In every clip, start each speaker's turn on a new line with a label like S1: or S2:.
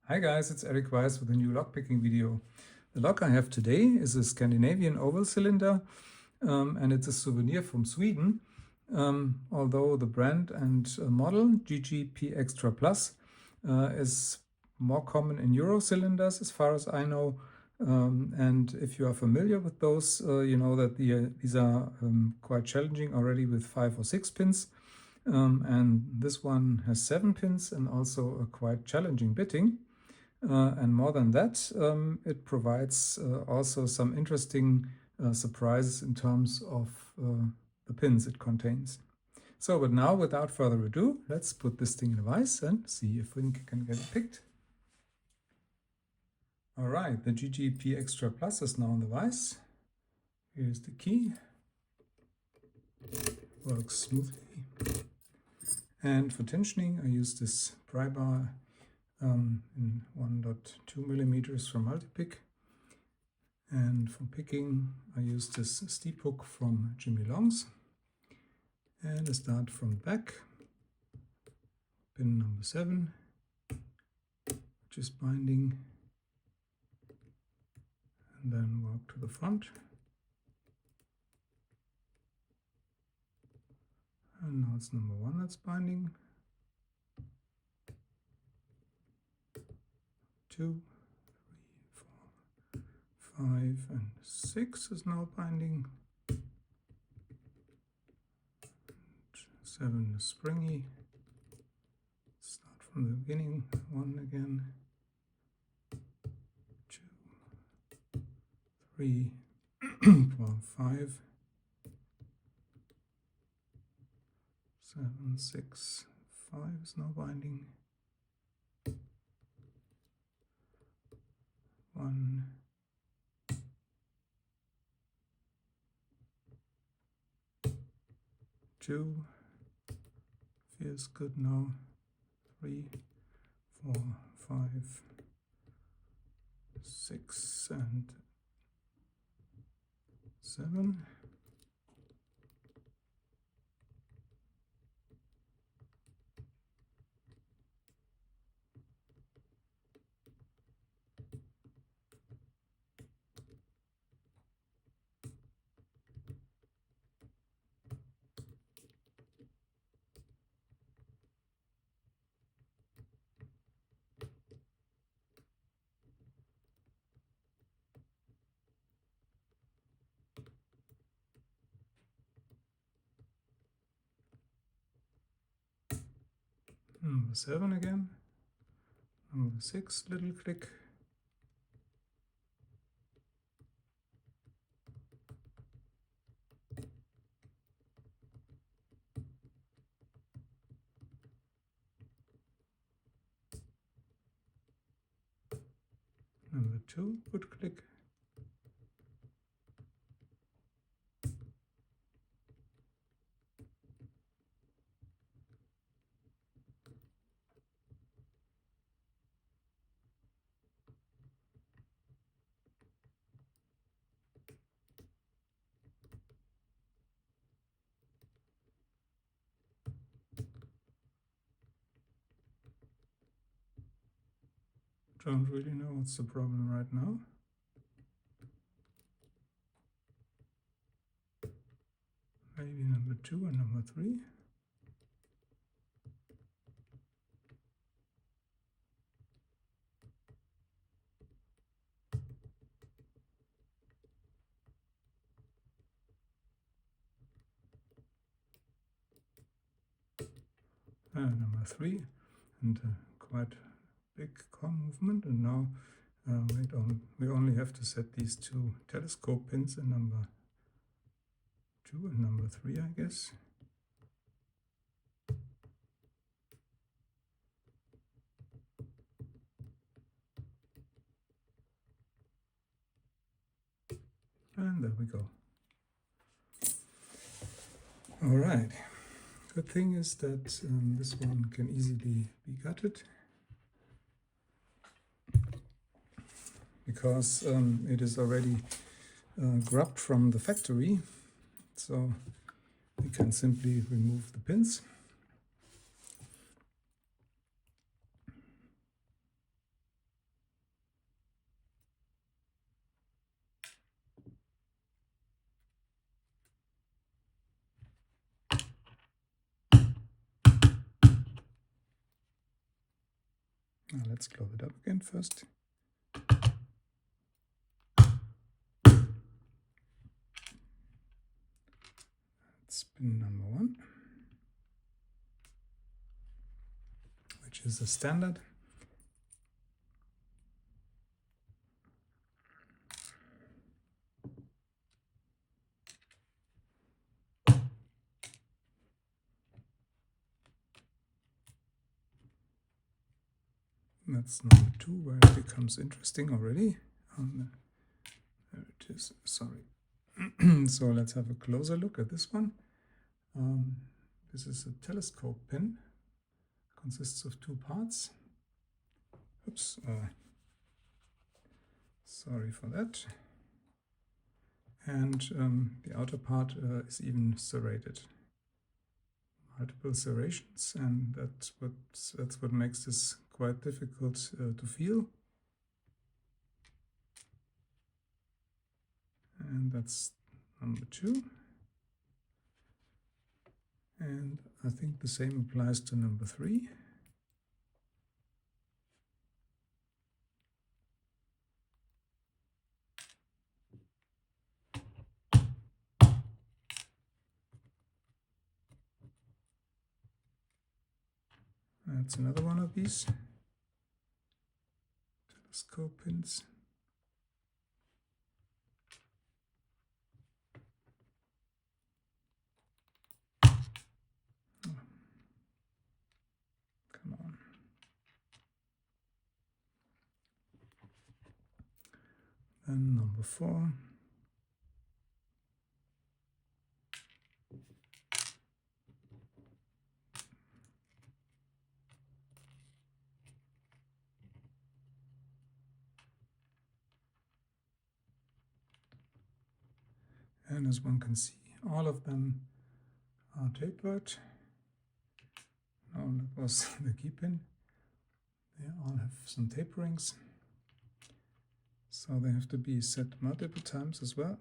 S1: Hi guys, it's Erik-Weisz with a new lockpicking video. The lock I have today is a Scandinavian oval cylinder and it's a souvenir from Sweden, although the brand and model GEGE pExtra Plus is more common in Euro cylinders as far as I know. And if you are familiar with those, you know that these are quite challenging already with 5 or 6 pins. And this one has 7 pins and also a quite challenging bitting. And more than that, it provides also some interesting surprises in terms of the pins it contains. So, but now without further ado, let's put this thing in a vise and see if we can get it picked. All right, the GEGE pExtra Plus is now in the vise. Here's the key. Works smoothly. And for tensioning, I use this pry bar in 1.2 millimeters from Multipick. And for picking, I use this steep hook from Jimmy Long's. And I start from the back, pin number 7, which is binding, and then work to the front. And now it's number 1 that's binding. 2, 3, 4, 5, and 6 is now binding. 7 is springy. Start from the beginning. 1 again. 2, 3, 4, 5, 7, 6, 5 is now binding. 1, 2, feels good now. 3, 4, 5, 6, and 7. Number 7 again. Number 6, little click. Number 2, good click. Don't really know what's the problem right now. Maybe number 2 and number 3. Number 3, and quite big com movement. And now we only have to set these 2 telescope pins in number 2 and number 3, I guess. And there we go. All right. Good thing is that this one can easily be gutted, because it is already grubbed from the factory, so we can simply remove the pins. Now let's close it up again first. That's pin number 1, which is the standard. That's number 2, where it becomes interesting already. There it is, sorry. So let's have a closer look at this one. This is a telescope pin, consists of 2 parts. Oops, sorry for that. And the outer part is even serrated. Multiple serrations, and that's what makes this quite difficult to feel. And that's number 2. And I think the same applies to number 3. That's another one of these telescope pins. Oh, come on. And number 4. And as one can see, all of them are tapered. No, that was the key pin. They all have some taperings, so they have to be set multiple times as well.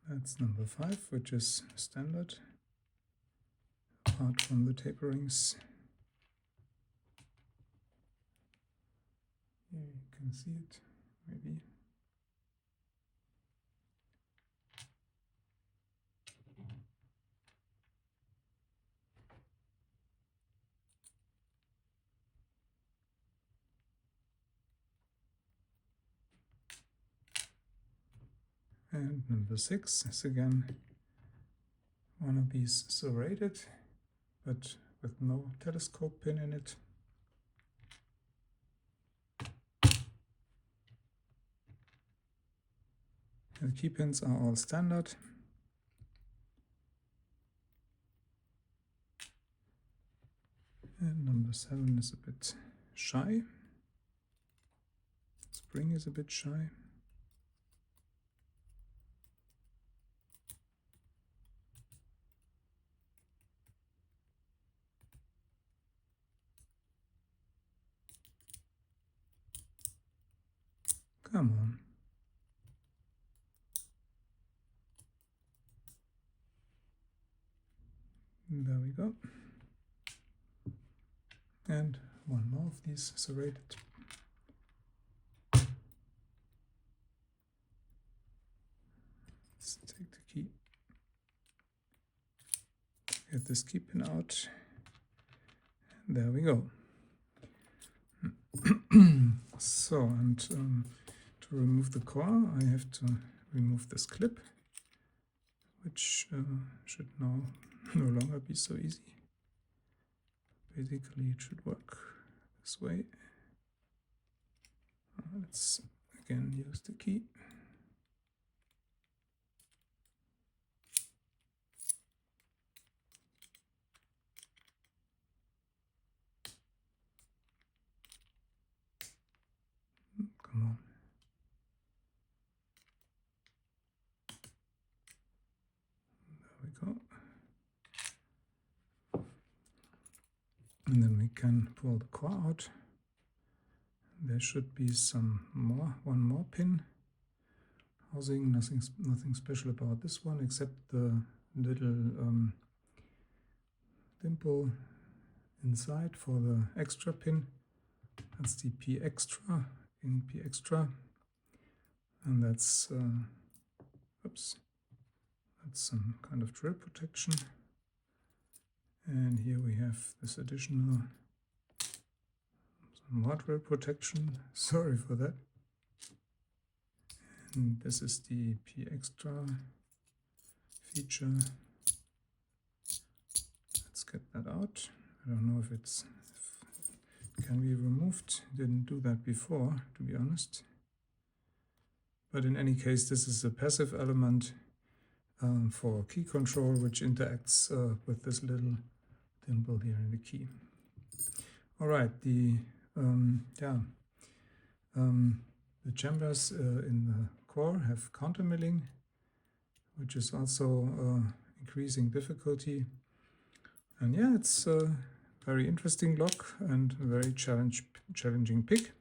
S1: That's number 5, which is standard, apart from the taperings. Here you can see it, maybe. And number 6 is again one of these serrated, but with no telescope pin in it. The key pins are all standard. And number 7 is a bit shy. Spring is a bit shy. Come on. There we go. And one more of these serrated. Let's take the key. Get this key pin out. And there we go. So, and to remove the core, I have to remove this clip, which should now no longer be so easy. Basically, it should work this way. Let's again use the key. Come on. There we go. And then we can pull the core out. There should be one more pin housing, nothing special about this one except the little dimple inside for the extra pin. That's the pExtra in pExtra, and that's oops, that's some kind of drill protection. And here we have this additional some more drill protection. Sorry for that. And this is the pExtra feature. Let's get that out. I don't know if it can be removed. Didn't do that before, to be honest. But in any case, this is a passive element for key control, which interacts with this little dimple here in the key. All right, the chambers in the core have countermilling, which is also increasing difficulty. And yeah, it's a very interesting lock and a very challenging pick.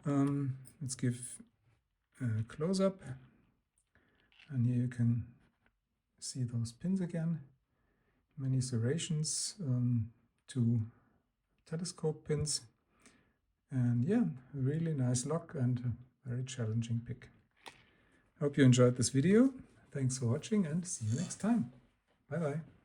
S1: Let's give a close-up, and here you can see those pins again. Many serrations, 2 telescope pins, and yeah, a really nice lock and a very challenging pick. Hope you enjoyed this video. Thanks for watching and see you next time. Bye bye.